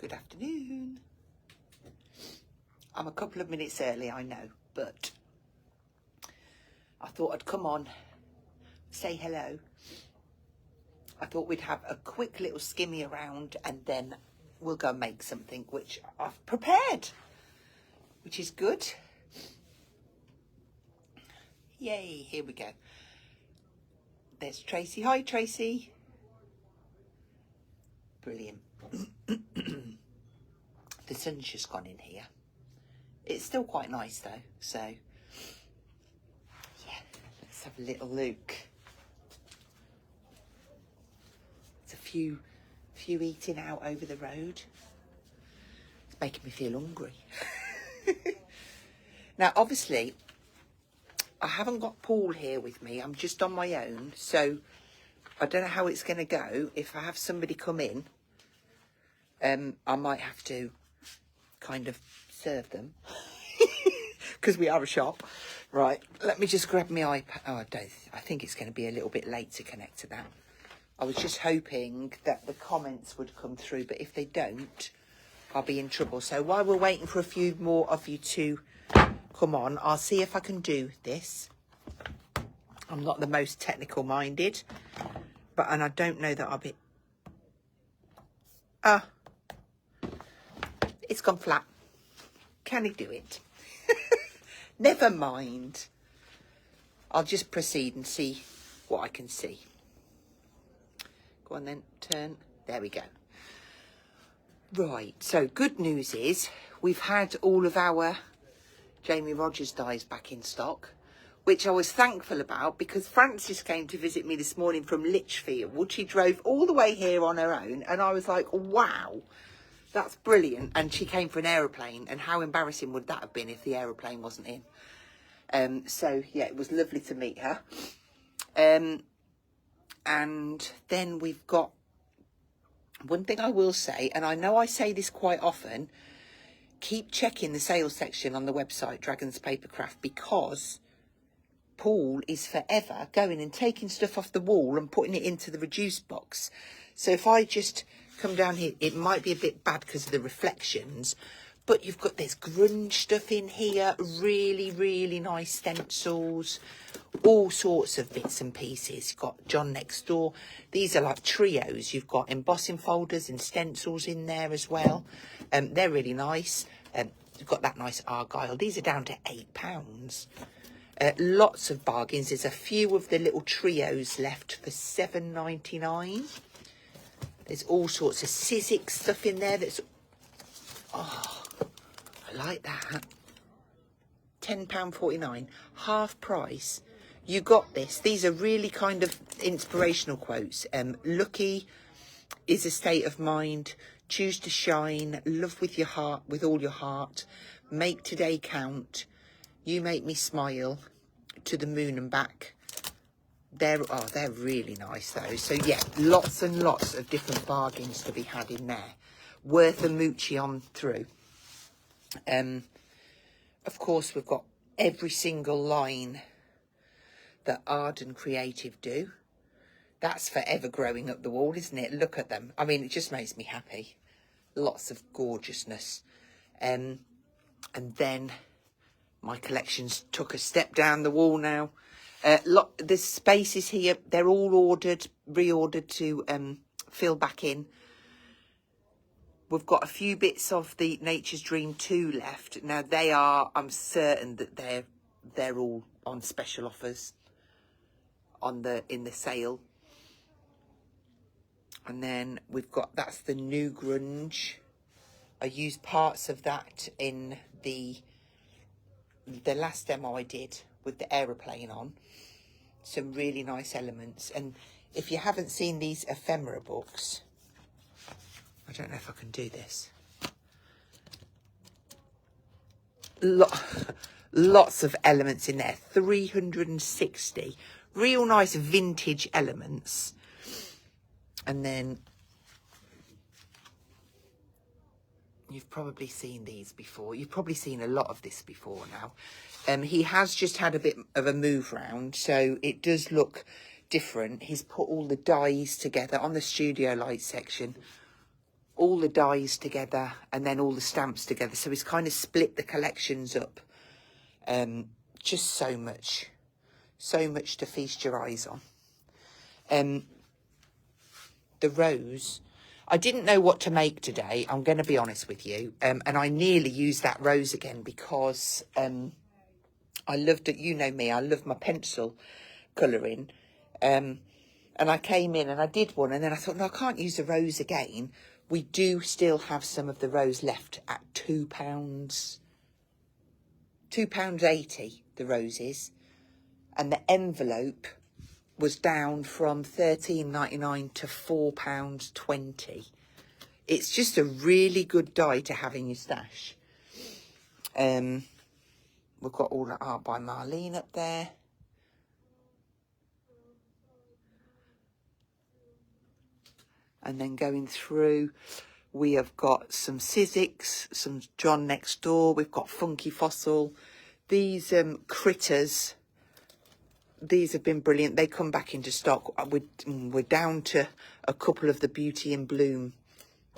Good afternoon. I'm a couple of minutes early, I know, but I thought I'd come on, say hello. I thought we'd have a quick little skimmy around and then we'll go make something, which I've prepared, which is good. Yay, here we go. There's Tracy. Hi, Tracy. Brilliant. The sun's just gone in here. It's still quite nice though, so yeah, let's have a little look. There's a few eating out over the road. It's making me feel hungry. Now, obviously, I haven't got Paul here with me. I'm just on my own, so I don't know how it's going to go. If I have somebody come in, I might have to kind of serve them because we are a shop. Right, let me just grab my iPad. Oh, I think it's going to be a little bit late to connect to that. I was just hoping that the comments would come through, but if they don't, I'll be in trouble. So while we're waiting for a few more of you to come on, I'll see if I can do this. I'm not the most technical minded, and I don't know that I'll be... It's gone flat. Can he do it? Never mind. I'll just proceed and see what I can see. Go on then, turn. There we go. Right, so good news is we've had all of our Jamie Rogers dyes back in stock, which I was thankful about because Frances came to visit me this morning from Lichfield. She drove all the way here on her own, and I was like, wow, that's brilliant. And she came for an aeroplane, and how embarrassing would that have been if the aeroplane wasn't in? So, yeah, it was lovely to meet her. And then we've got one thing I will say, and I know I say this quite often, keep checking the sales section on the website, Dragons Papercraft, because Paul is forever going and taking stuff off the wall and putting it into the reduced box. So if I just come down here, it might be a bit bad because of the reflections, but you've got this grunge stuff in here, really, really nice stencils, all sorts of bits and pieces. You've got John Next Door. These are like trios. You've got embossing folders and stencils in there as well. They're really nice. You've got that nice Argyle. These are down to £8. Lots of bargains. There's a few of the little trios left for £7.99. There's all sorts of Sizzix stuff in there. That's, oh, I like that. £10.49, half price. You got this. These are really kind of inspirational quotes. Lucky is a state of mind. Choose to shine. Love with your heart, with all your heart. Make today count. You make me smile. To the moon and back. They're really nice though. So yeah, lots and lots of different bargains to be had in there. Worth a moochie on through. Of course, we've got every single line that Arden Creative do. That's forever growing up the wall, isn't it? Look at them. I mean, it just makes me happy. Lots of gorgeousness. And then my collections took a step down the wall now. The spaces here, they're all reordered to fill back in. We've got a few bits of the Nature's Dream 2 left. Now they are, I'm certain that they're all on special offers in the sale. And then we've got, that's the new grunge. I used parts of that in the last demo I did with the aeroplane on. Some really nice elements. And if you haven't seen these ephemera books, I don't know if I can do this. Lots of elements in there. 360. Real nice vintage elements. And then you've probably seen these before. You've probably seen a lot of this before now. He has just had a bit of a move round, so it does look different. He's put all the dies together on the studio light section. all the dies together and then all the stamps together. So he's kind of split the collections up. Just so much to feast your eyes on. The rose, I didn't know what to make today, I'm going to be honest with you. And I nearly used that rose again because I loved it. You know me, I love my pencil colouring. And I came in and I did one, and then I thought, no, I can't use the rose again. We do still have some of the rose left at £2. £2.80, the roses. And the envelope was down from £13.99 to £4.20. It's just a really good die to have in your stash. We've got all that art by Marlene up there. And then going through, we have got some Sizzix, some John Next Door. We've got Funky Fossil. These critters, these have been brilliant. They come back into stock. We're down to a couple of the Beauty in Bloom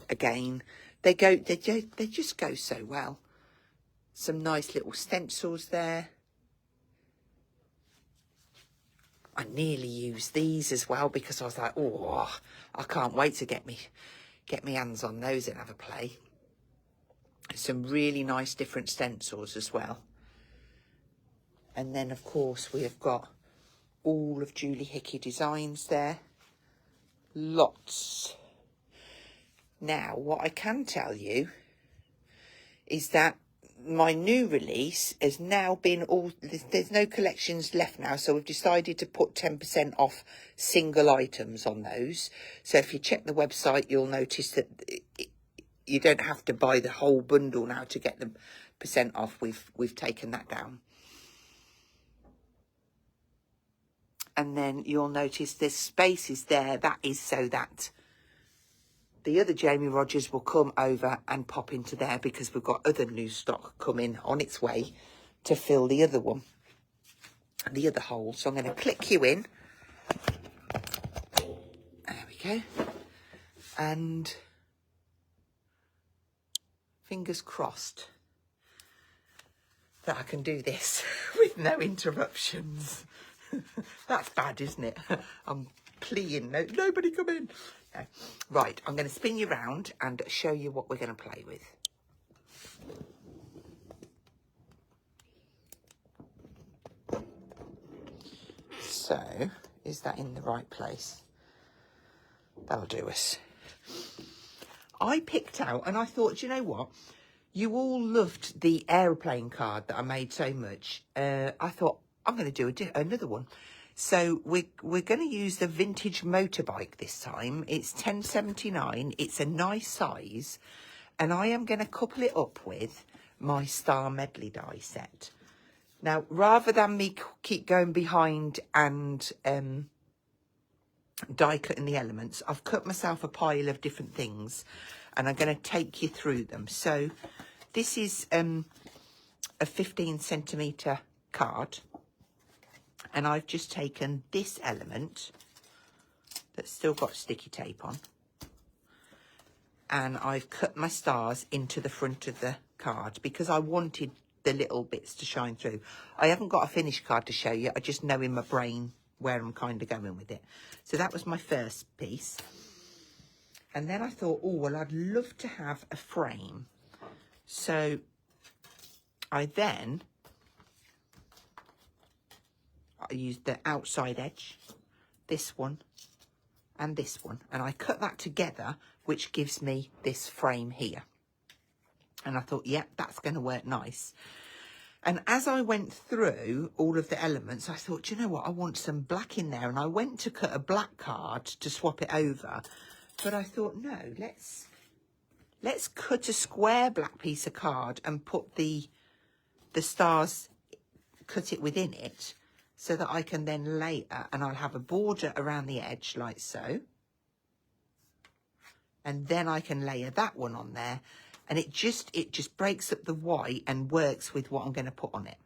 again. They just go so well. Some nice little stencils there. I nearly used these as well because I was like, oh, I can't wait to get me hands on those and have a play. Some really nice different stencils as well. And then, of course, we have got all of Julie Hickey designs there. Lots. Now, what I can tell you is that my new release has now been there's no collections left now, so we've decided to put 10% off single items on those. So if you check the website, you'll notice that you don't have to buy the whole bundle now to get the % off. We've taken that down. And then you'll notice there's spaces there. That is so that the other Jamie Rogers will come over and pop into there, because we've got other new stock coming on its way to fill the other one, the other hole. So I'm going to click you in. There we go. And fingers crossed that I can do this with no interruptions. That's bad, isn't it? I'm pleading, nobody come in. No. Right, I'm going to spin you round and show you what we're going to play with. So, is that in the right place? That'll do us. I picked out, and I thought, you know what? You all loved the aeroplane card that I made so much. I thought, I'm going to do another one. So we're going to use the vintage motorbike this time. It's 10.79. It's a nice size. And I am going to couple it up with my Star Medley die set. Now, rather than me keep going behind and die cutting the elements, I've cut myself a pile of different things. And I'm going to take you through them. So this is a 15 centimetre card. And I've just taken this element that's still got sticky tape on, and I've cut my stars into the front of the card because I wanted the little bits to shine through. I haven't got a finished card to show you. I just know in my brain where I'm kind of going with it. So that was my first piece. And then I thought, oh, well, I'd love to have a frame. So I used the outside edge, this one and this one, and I cut that together, which gives me this frame here. And I thought, yeah, that's going to work nice. And as I went through all of the elements, I thought, you know what, I want some black in there. And I went to cut a black card to swap it over, but I thought, no, let's cut a square black piece of card and put the stars, cut it within it, so that I can then layer, and I'll have a border around the edge like so. And then I can layer that one on there. And it just breaks up the white and works with what I'm going to put on it.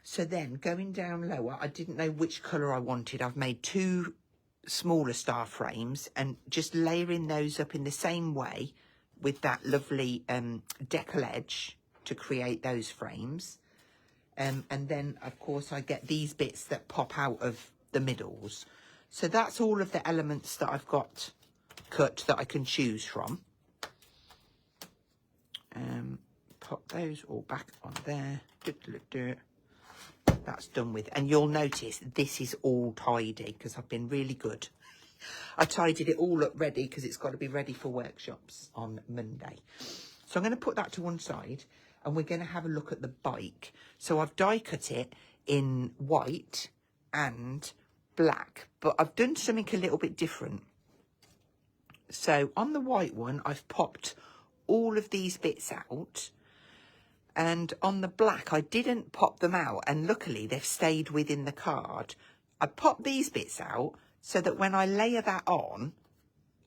So then going down lower, I didn't know which colour I wanted. I've made two smaller star frames and just layering those up in the same way with that lovely decal edge to create those frames. And then, of course, I get these bits that pop out of the middles. So that's all of the elements that I've got cut that I can choose from. Pop those all back on there. That's done with. And you'll notice this is all tidy because I've been really good. I tidied it all up ready because it's got to be ready for workshops on Monday. So I'm going to put that to one side and we're going to have a look at the bike. So I've die cut it in white and black, but I've done something a little bit different. So on the white one, I've popped all of these bits out. And on the black, I didn't pop them out. And luckily, they've stayed within the card. I popped these bits out so that when I layer that on,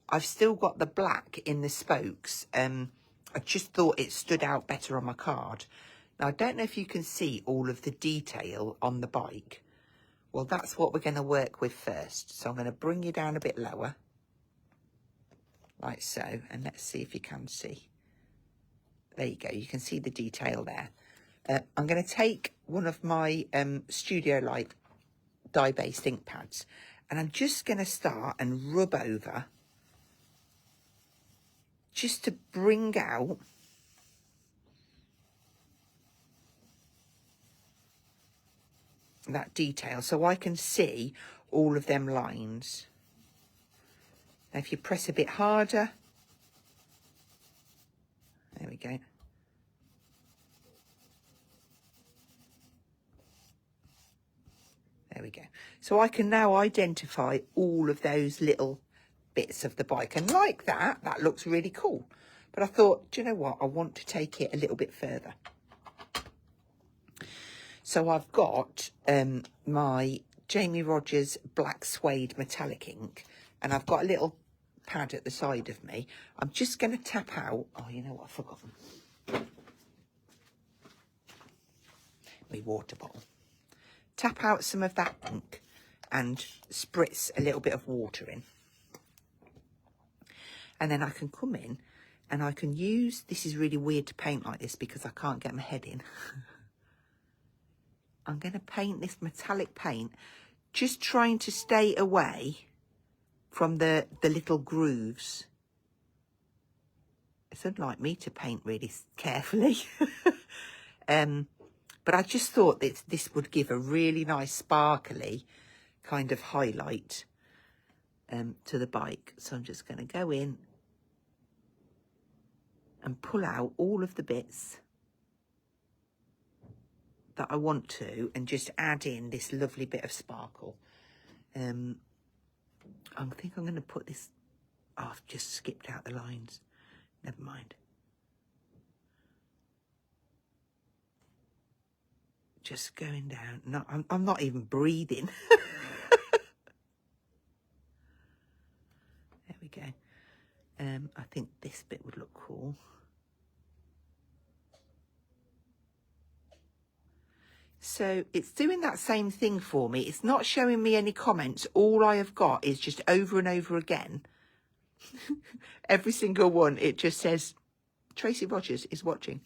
I've still got the black in the spokes. I just thought it stood out better on my card. Now, I don't know if you can see all of the detail on the bike. Well, that's what we're going to work with first. So I'm going to bring you down a bit lower. Like so. And let's see if you can see. There you go. You can see the detail there. I'm going to take one of my Studio Light dye-based ink pads. And I'm just going to start and rub over. Just to bring out that detail so I can see all of them lines. Now if you press a bit harder, there we go. There we go. So I can now identify all of those little bits of the bike. And like that, that looks really cool. But I thought, do you know what? I want to take it a little bit further. So I've got my Jamie Rogers black suede metallic ink. And I've got a little pad at the side of me. I'm just going to tap out. Oh, you know what? I've forgotten. My water bottle. Tap out some of that ink and spritz a little bit of water in. And then I can come in and I can use, this is really weird to paint like this because I can't get my head in. I'm going to paint this metallic paint, just trying to stay away from the little grooves. It's unlike me to paint really carefully. But I just thought that this would give a really nice sparkly kind of highlight to the bike. So I'm just going to go in and pull out all of the bits that I want to and just add in this lovely bit of sparkle. I think I'm going to put this... Oh, I've just skipped out the lines. Never mind. Just going down. No, I'm not even breathing. There we go. I think this bit would look cool. So it's doing that same thing for me. It's not showing me any comments. All I have got is just over and over again. Every single one, it just says, Tracy Rogers is watching.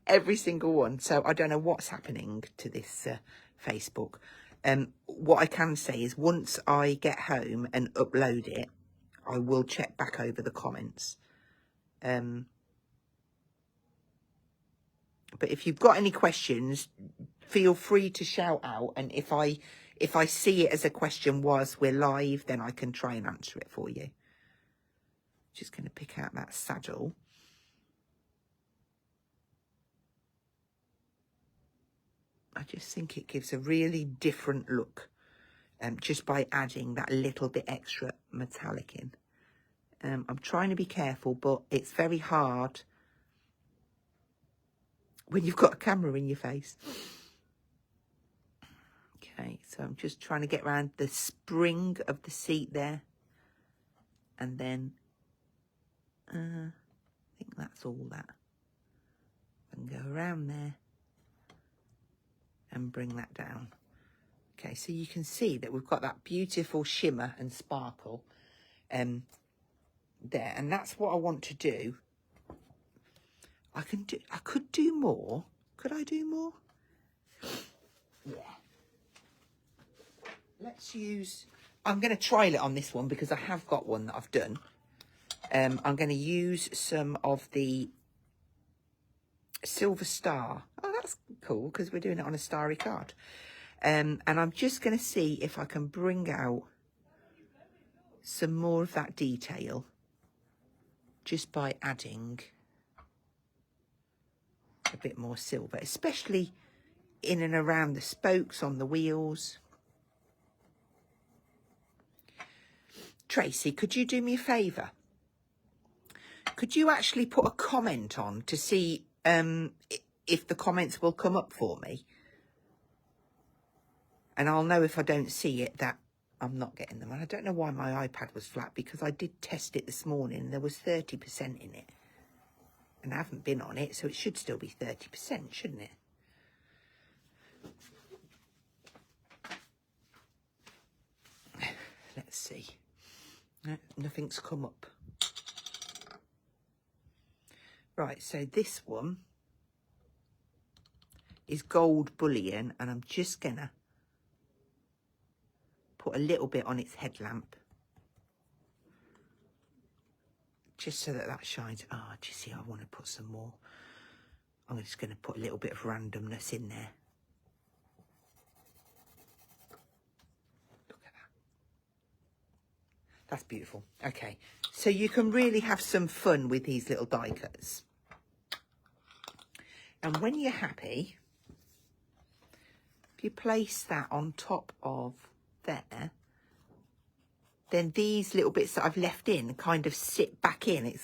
Every single one. So I don't know what's happening to this Facebook. What I can say is once I get home and upload it, I will check back over the comments. But if you've got any questions, feel free to shout out. And if I see it as a question whilst we're live, then I can try and answer it for you. Just going to pick out that saddle. I just think it gives a really different look just by adding that little bit extra metallic in. I'm trying to be careful, but it's very hard when you've got a camera in your face. Okay, so I'm just trying to get around the spring of the seat there. And then, I think that's all that. I can go around there and bring that down. Okay, so you can see that we've got that beautiful shimmer and sparkle there, and that's what I want to do. I could do more. Could I do more? Yeah. Let's use, I'm going to trial it on this one because I have got one that I've done. I'm going to use some of the Silver Star. Oh, that's cool because we're doing it on a starry card. And I'm just going to see if I can bring out some more of that detail just by adding a bit more silver, especially in and around the spokes on the wheels. Tracy, could you do me a favour? Could you actually put a comment on to see if the comments will come up for me? And I'll know if I don't see it that I'm not getting them. And I don't know why my iPad was flat, because I did test it this morning and there was 30% in it. And I haven't been on it, so it should still be 30%, shouldn't it? Let's see. No, nothing's come up. Right, so this one is gold bullion, and I'm just gonna put a little bit on its headlamp just so that that shines. Oh, do you see, I want to put some more. I'm just going to put a little bit of randomness in there. Look at that. That's beautiful. Okay, so you can really have some fun with these little die cuts. And when you're happy, if you place that on top of there, then these little bits that I've left in kind of sit back in.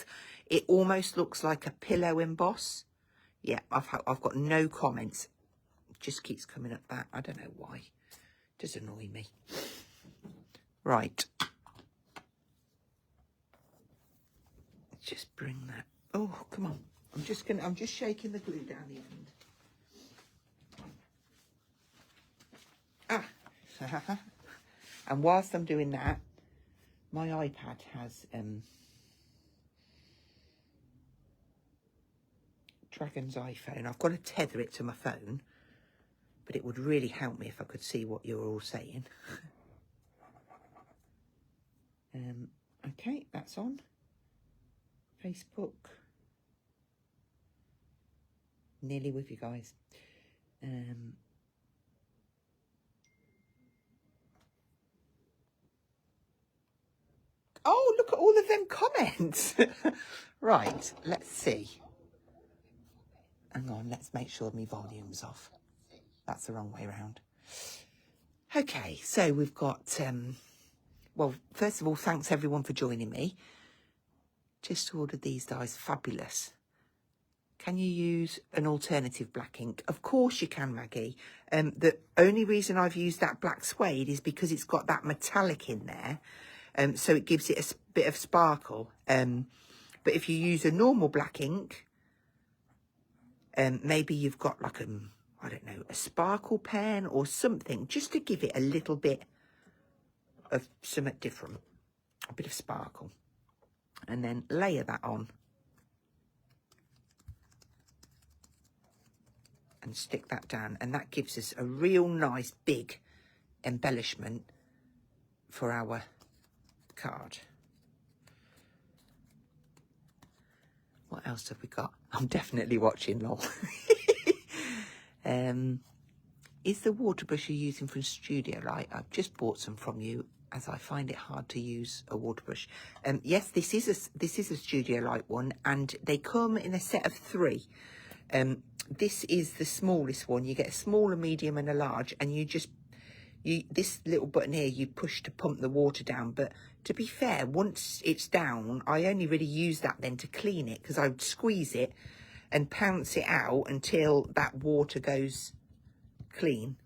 It almost looks like a pillow emboss. Yeah, I've got no comments. It just keeps coming up that. I don't know why. It does annoy me. Right. Just bring that. Oh, come on. I'm just shaking the glue down the end. Ah. And whilst I'm doing that, my iPad has Dragon's iPhone. I've got to tether it to my phone, but it would really help me if I could see what you're all saying. Okay, that's on. Facebook. Nearly with you guys. Oh, look at all of them comments. Right, let's see. Hang on, let's make sure my volume's off. That's the wrong way around. Okay, so we've got, well, first of all, thanks everyone for joining me. Just ordered these dies, fabulous. Can you use an alternative black ink? Of course you can, Maggie. The only reason I've used that black suede is because it's got that metallic in there. So it gives it a bit of sparkle. But if you use a normal black ink, maybe you've got like I don't know, a sparkle pen or something, just to give it a little bit of something different, a bit of sparkle. And then layer that on. And stick that down, and that gives us a real nice big embellishment for our card. What else have we got? I'm definitely watching, lol. Is the water brush you're using from Studio Light? I've just bought some from you, as I find it hard to use a water brush. Yes, this is a Studio Light one, and they come in a set of 3. This is the smallest one. You get a small, a medium and a large, and this little button here you push to pump the water down. But to be fair, once it's down, I only really use that then to clean it, because I would squeeze it and pounce it out until that water goes clean,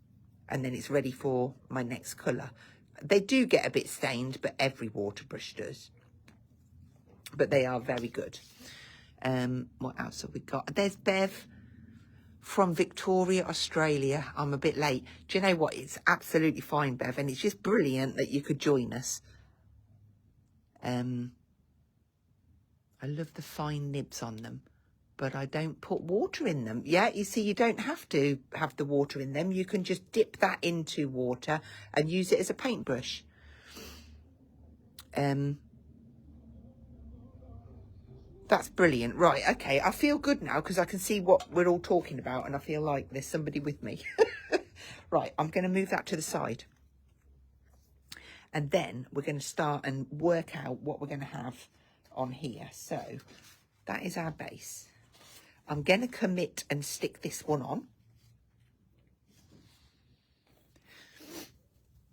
and then it's ready for my next colour. They do get a bit stained, but every water brush does. But they are very good. What else have we got? There's Bev. from Victoria, Australia. I'm a bit late. Do you know what? It's absolutely fine, Bev, and it's just brilliant that you could join us. I love the fine nibs on them, but I don't put water in them. Yeah, you see, you don't have to have the water in them. You can just dip that into water and use it as a paintbrush. That's brilliant. Right, okay, I feel good now because I can see what we're all talking about and I feel like there's somebody with me. Right, I'm going to move that to the side. And then we're going to start and work out what we're going to have on here. So that is our base. I'm going to commit and stick this one on.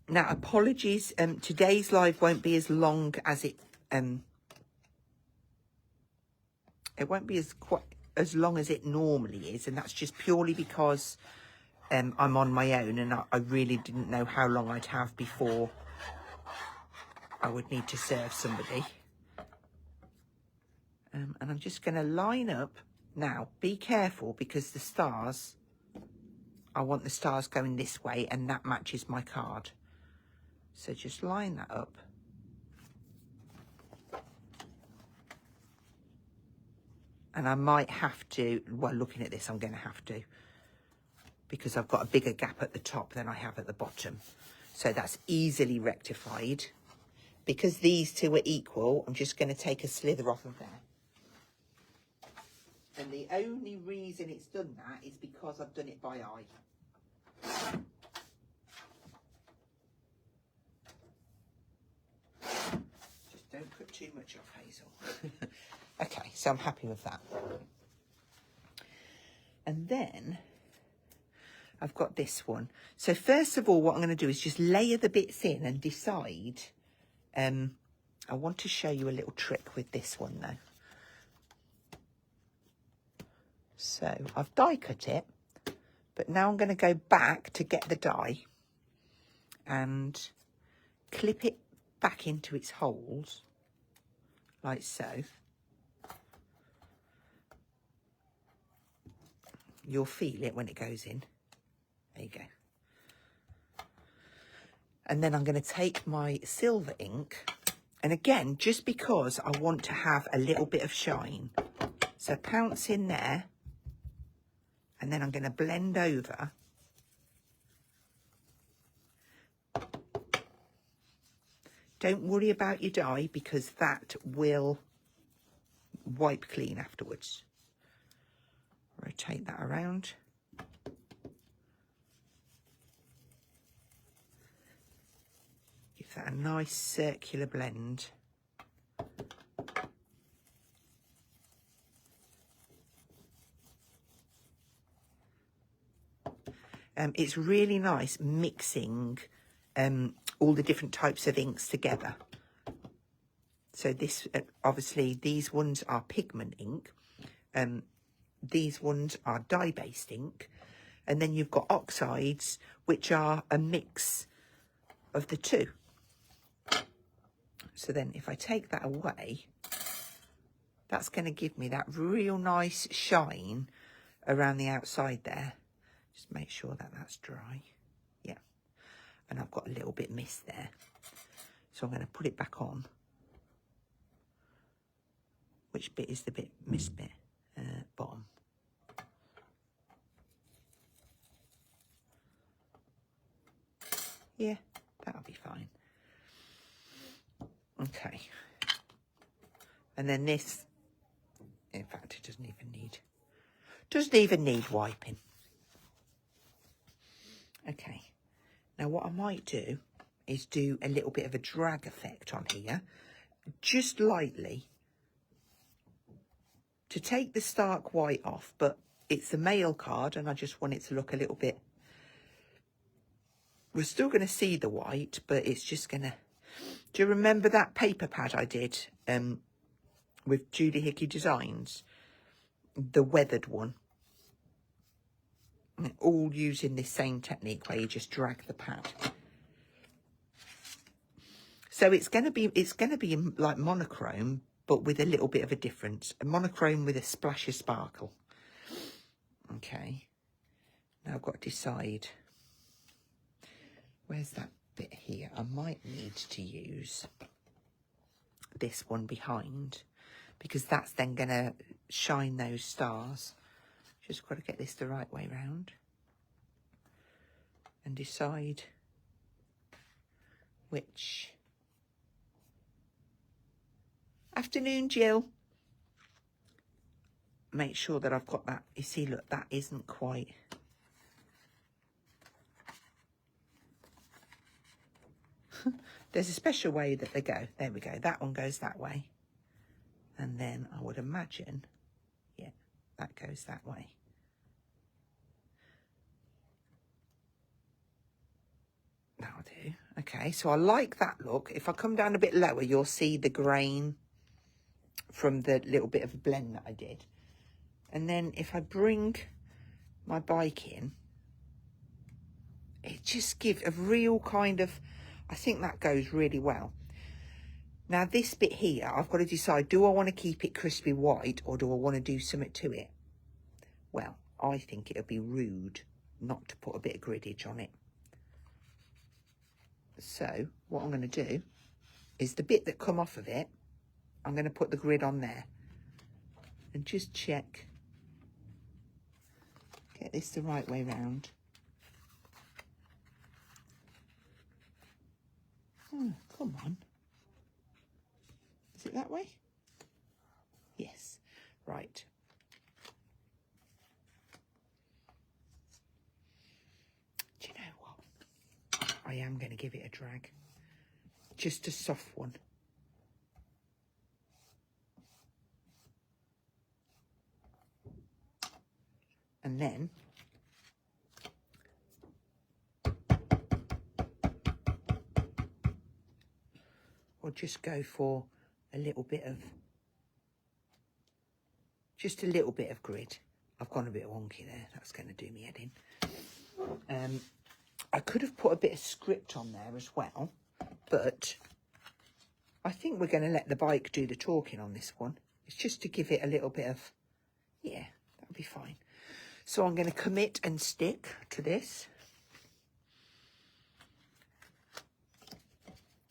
Now, apologies, today's live won't be as long as it won't be as long as it normally is, and that's just purely because I'm on my own and I really didn't know how long I'd have before I would need to serve somebody. And I'm just going to line up. Now, be careful because the stars, I want the stars going this way and that matches my card. So just line that up. And I might have to, well, looking at this, I'm going to have to, because I've got a bigger gap at the top than I have at the bottom. So that's easily rectified. Because these two are equal, I'm just going to take a slither off of there. And the only reason it's done that is because I've done it by eye. Just don't put too much off, Hazel. Okay, so I'm happy with that. And then I've got this one. So first of all, what I'm going to do is just layer the bits in and decide. I want to show you a little trick with this one though. So I've die cut it, but now I'm going to go back to get the die and clip it back into its holes like so. You'll feel it when it goes in. There you go. And then I'm going to take my silver ink. And again, just because I want to have a little bit of shine. So pounce in there. And then I'm going to blend over. Don't worry about your dye because that will wipe clean afterwards. Rotate that around. Give that a nice circular blend. It's really nice mixing all the different types of inks together. So this, obviously, these ones are pigment ink. These ones are dye-based ink. And then you've got oxides, which are a mix of the two. So then if I take that away, that's going to give me that real nice shine around the outside there. Just make sure that that's dry. Yeah. And I've got a little bit missed there. So I'm going to put it back on. Which bit is the bit missed bit? Bottom. Yeah, that'll be fine. Okay. And then this, in fact, it doesn't even need wiping. Okay. Now what I might do is do a little bit of a drag effect on here, just lightly, to take the stark white off, but it's a mail card and I just want it to look a little bit, we're still going to see the white, but it's just going to, do you remember that paper pad I did with Julie Hickey Designs? The weathered one. All using this same technique where you just drag the pad. So it's going to be like monochrome, but with a little bit of a difference. A monochrome with a splash of sparkle. Okay. Now I've got to decide, where's that bit here? I might need to use this one behind, because that's then going to shine those stars. Just got to get this the right way round and decide which. Afternoon, Jill. Make sure that I've got that. You see, look, that isn't quite. There's a special way that they go. There we go. That one goes that way. And then I would imagine, yeah, that goes that way. That'll do. Okay, so I like that look. If I come down a bit lower, you'll see the grain from the little bit of a blend that I did. And then if I bring my bike in, it just gives a real kind of, I think that goes really well. Now this bit here, I've got to decide, do I want to keep it crispy white or do I want to do something to it? Well, I think it would be rude not to put a bit of griddage on it. So what I'm going to do is the bit that come off of it, I'm going to put the grid on there and just check. Get this the right way round. Oh, come on. Is it that way? Yes. Right. Do you know what? I am going to give it a drag. Just a soft one. And then we'll just go for a little bit of, just a little bit of grid. I've gone a bit wonky there. That's going to do me head in. I could have put a bit of script on there as well, but I think we're going to let the bike do the talking on this one. It's just to give it a little bit of, yeah, that'll be fine. So I'm going to commit and stick to this.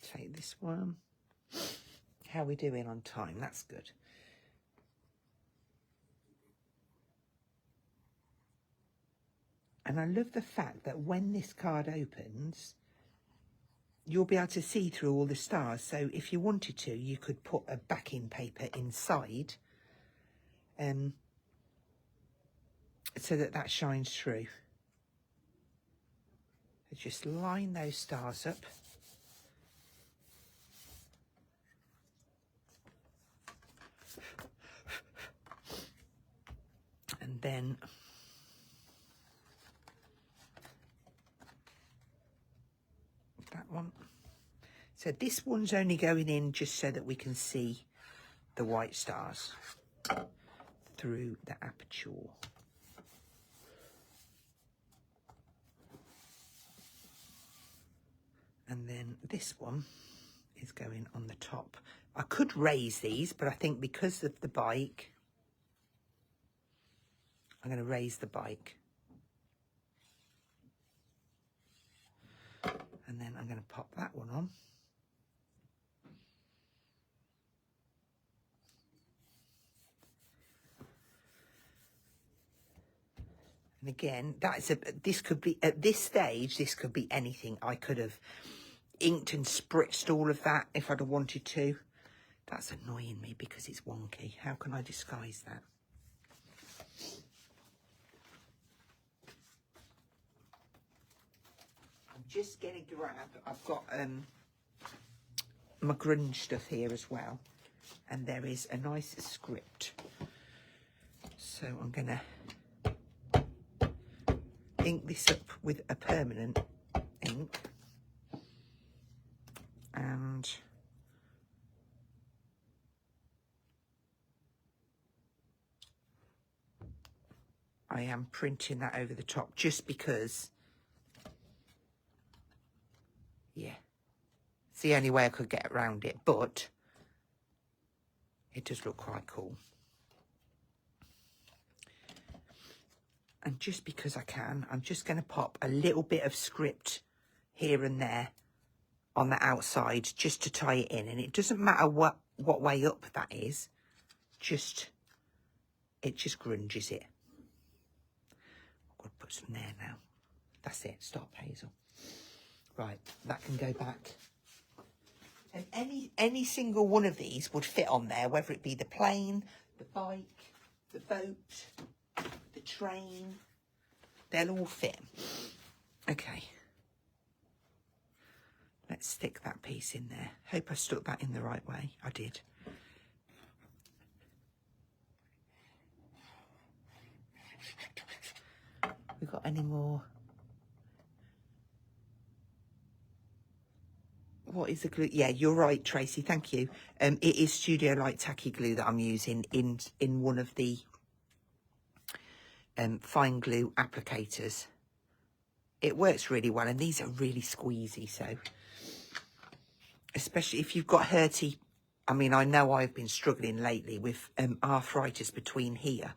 Take this one. How are we doing on time? That's good. And I love the fact that when this card opens, you'll be able to see through all the stars. So if you wanted to, you could put a backing paper inside, so that shines through. So just line those stars up. And then that one. So this one's only going in just so that we can see the white stars through the aperture. And then this one is going on the top. I could raise these, but I think because of the bike, I'm going to raise the bike. And then I'm going to pop that one on. And again, this could be, at this stage, this could be anything. I could have inked and spritzed all of that if I'd have wanted to. That's annoying me because it's wonky. How can I disguise that? I'm just going to grab, I've got my grunge stuff here as well. And there is a nice script. So I'm going to ink this up with a permanent ink. And I am printing that over the top just because, yeah, it's the only way I could get around it, but it does look quite cool. And just because I can, I'm just going to pop a little bit of script here and there on the outside just to tie it in. And it doesn't matter what way up that is, it just grunges it. I'm going to put some there now. That's it, stop, Hazel. Right, that can go back. And any single one of these would fit on there, whether it be the plane, the bike, the boat, the train, they'll all fit. Okay. Let's stick that piece in there. Hope I stuck that in the right way. I did. We got any more? What is the glue? Yeah, you're right, Tracy. Thank you. It is Studio Light Tacky Glue that I'm using in one of the fine glue applicators. It works really well, and these are really squeezy, so especially if you've got hurty. I mean, I know I've been struggling lately with arthritis between here.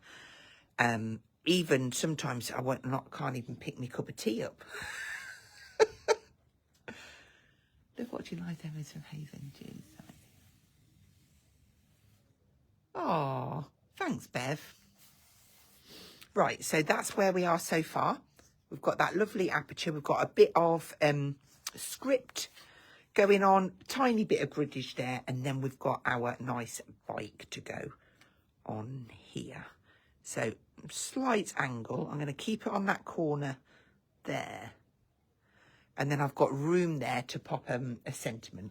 Even sometimes I can't even pick my cup of tea up. Look what you like, Emma from Haven. Oh, thanks, Bev. Right, so that's where we are so far. We've got that lovely aperture. We've got a bit of script going on, tiny bit of griddage there, and then we've got our nice bike to go on here. So slight angle. I'm going to keep it on that corner there. And then I've got room there to pop a sentiment.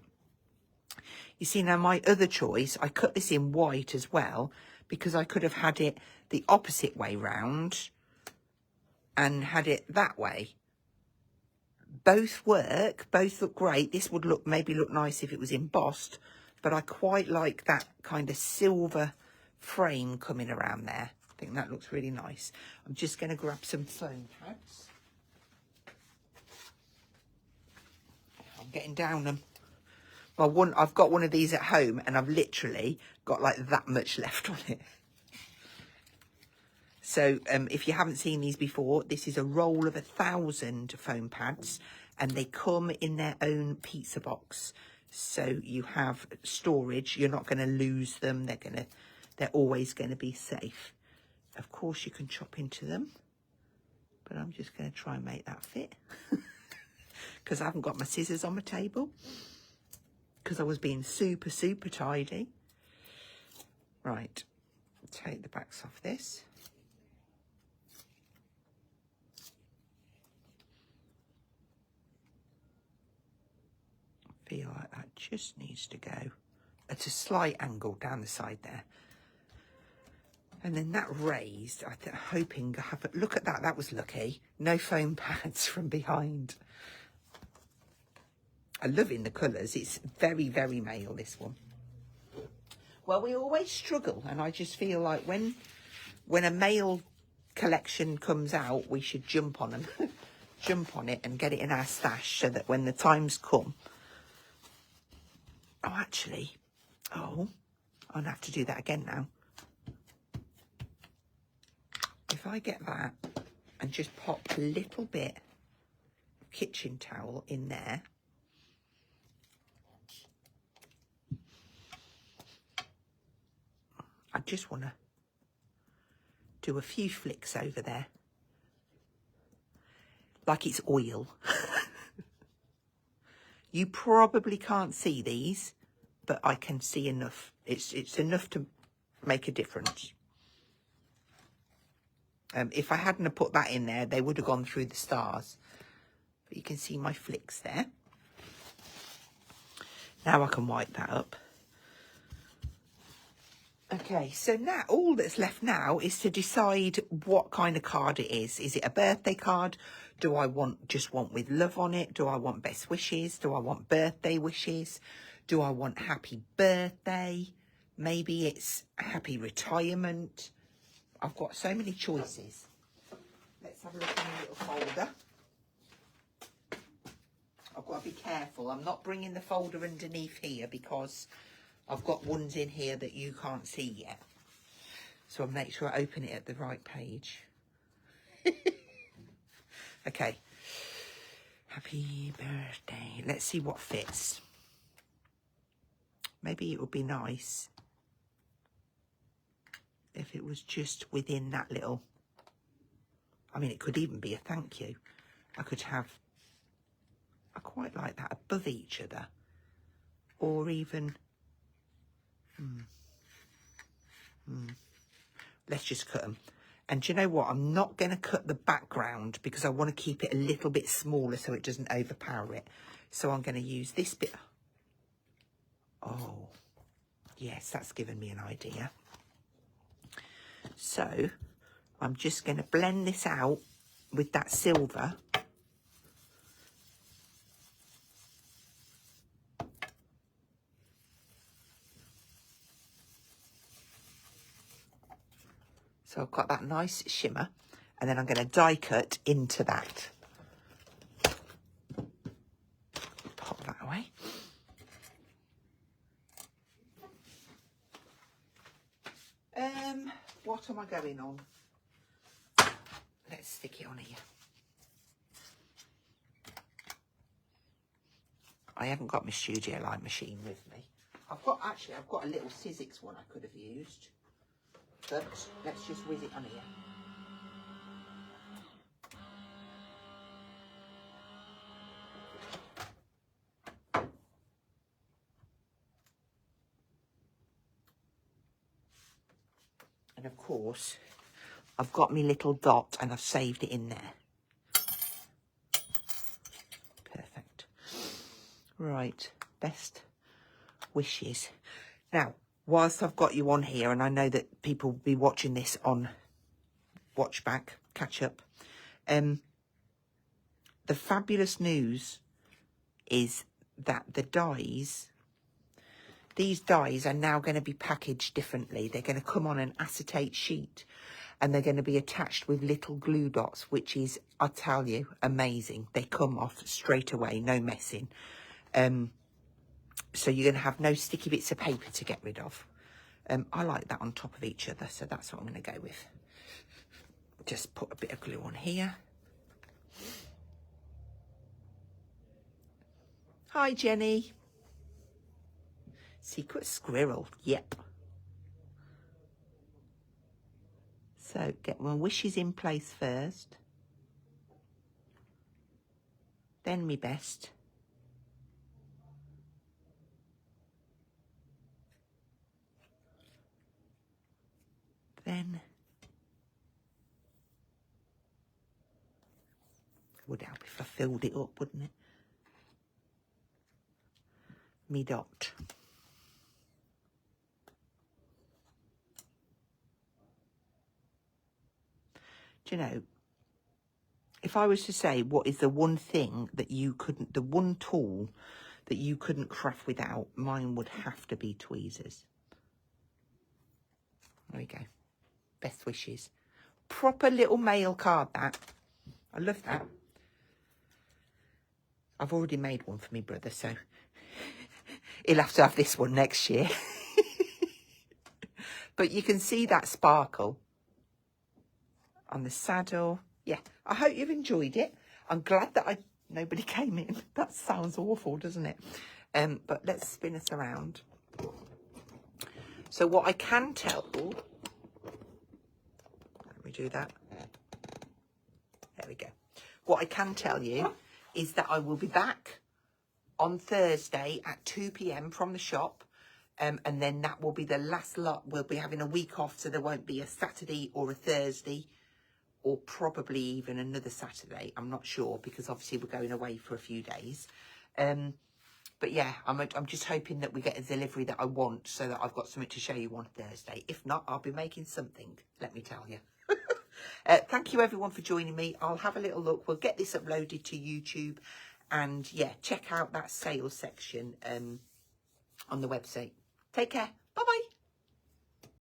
You see, now my other choice, I cut this in white as well, because I could have had it the opposite way round and had it that way. Both work, both look great. This would maybe look nice if it was embossed, but I quite like that kind of silver frame coming around there. I think that looks really nice. I'm just going to grab some foam pads. I'm getting down them. Well, I've got one of these at home, and I've literally got like that much left on it. So if you haven't seen these before, this is a roll of 1,000 foam pads, and they come in their own pizza box. So you have storage. You're not going to lose them. They're always going to be safe. Of course, you can chop into them, but I'm just going to try and make that fit because I haven't got my scissors on my table because I was being super, super tidy. Right, take the backs off this. I feel like that just needs to go at a slight angle down the side there. And then that raised, hoping to have a look at that. That was lucky. No foam pads from behind. I'm loving the colours. It's very, very male, this one. Well, we always struggle, and I just feel like when a male collection comes out, we should jump on them, jump on it and get it in our stash so that when the times come. Oh, actually, I'll have to do that again now. If I get that and just pop a little bit of kitchen towel in there. I just want to do a few flicks over there. Like it's oil. You probably can't see these, but I can see enough. It's enough to make a difference. If I hadn't have put that in there, they would have gone through the stars. But you can see my flicks there. Now I can wipe that up. Okay, so now all that's left now is to decide what kind of card it is. Is it a birthday card? Do I just want with love on it? Do I want best wishes? Do I want birthday wishes? Do I want happy birthday? Maybe it's happy retirement. I've got so many choices. Let's have a look in a little folder. I've got to be careful. I'm not bringing the folder underneath here because I've got ones in here that you can't see yet. So I'll make sure I open it at the right page. Okay. Happy birthday. Let's see what fits. Maybe it would be nice if it was just within that little... I mean, it could even be a thank you. I could have... I quite like that above each other. Or even... Let's just cut them. And do you know what? I'm not going to cut the background because I want to keep it a little bit smaller so it doesn't overpower it. So I'm going to use this bit. Oh, yes, that's given me an idea. So I'm just going to blend this out with that silver. So I've got that nice shimmer, and then I'm going to die cut into that. Pop that away. What am I going on? Let's stick it on here. I haven't got my studio line machine with me. I've got a little Sizzix one I could have used. But let's just whiz it on here. And of course, I've got my little dot and I've saved it in there. Perfect. Right, best wishes. Now, whilst I've got you on here, and I know that people will be watching this on watch back, catch up, the fabulous news is that the dies, these dies are now going to be packaged differently. They're going to come on an acetate sheet and they're going to be attached with little glue dots, which is, I tell you, amazing. They come off straight away, no messing. So you're going to have no sticky bits of paper to get rid of. I like that on top of each other, so that's what I'm going to go with. Just put a bit of glue on here. Hi, Jenny. Secret squirrel, yep. So get my wishes in place first. Then me best. Then would help if I filled it up, wouldn't it? Me dot. Do you know, if I was to say what is the one thing that you couldn't, the one tool that you couldn't craft without, mine would have to be tweezers. There we go. Best wishes. Proper little mail card, that. I love that. I've already made one for me brother, so he'll have to have this one next year. But you can see that sparkle on the saddle. Yeah, I hope you've enjoyed it. I'm glad that nobody came in. That sounds awful, doesn't it? But let's spin us around. So what I can tell... Ooh, let me do that. There we go. What I can tell you is that I will be back on Thursday at 2 p.m. from the shop. And then that will be the last lot. We'll be having a week off, so there won't be a Saturday or a Thursday, or probably even another Saturday. I'm not sure, because obviously we're going away for a few days. But yeah, I'm just hoping that we get a delivery that I want, so that I've got something to show you on Thursday. If not, I'll be making something, let me tell you. Thank you everyone for joining me. I'll have a little look. We'll get this uploaded to YouTube. And yeah, check out that sales section on the website. Take care.